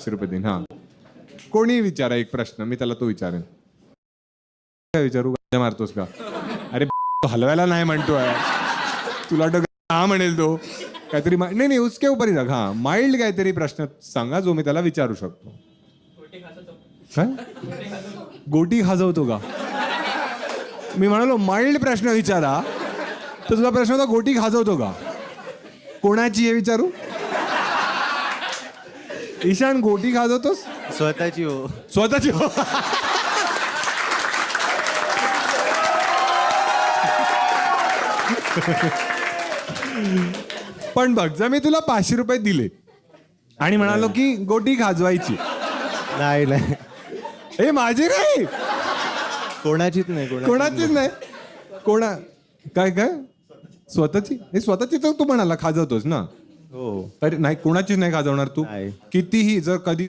500 देईन. हा, कोणी विचारा एक प्रश्न, मी त्याला तो विचारेन. काय विचारू? गाड्या मारतोस का? अरे तो हलवायला नाही म्हणतोय, तुला हा म्हणेल तो काहीतरी. नाही नाही, उसके ऊपर ही हा माइल्ड काहीतरी प्रश्न सांगा जो मी त्याला विचारू शकतो. काय गोटी खाजवतो का? मी म्हणालो माइल्ड प्रश्न विचारा, तर तुझा प्रश्न होता गोटी खाजवतो का? कोणाची हे विचारू? ईशान, गोटी खाजवतोस? स्वतःची हो. स्वतःची हो. पण बघ, जर मी तुला 500 रुपये दिले आणि म्हणालो की गोटी खाजवायची, नाही नाही, हे माझी नाही, कोणाचीच नाही. कोणाचीच नाही. काय काय स्वतःची? हे स्वतःची तर तू म्हणाला खाजवतोस ना. हो. अरे नाही, कोणाचीच नाही खाजवणार तू. नाही. कितीही जर कधी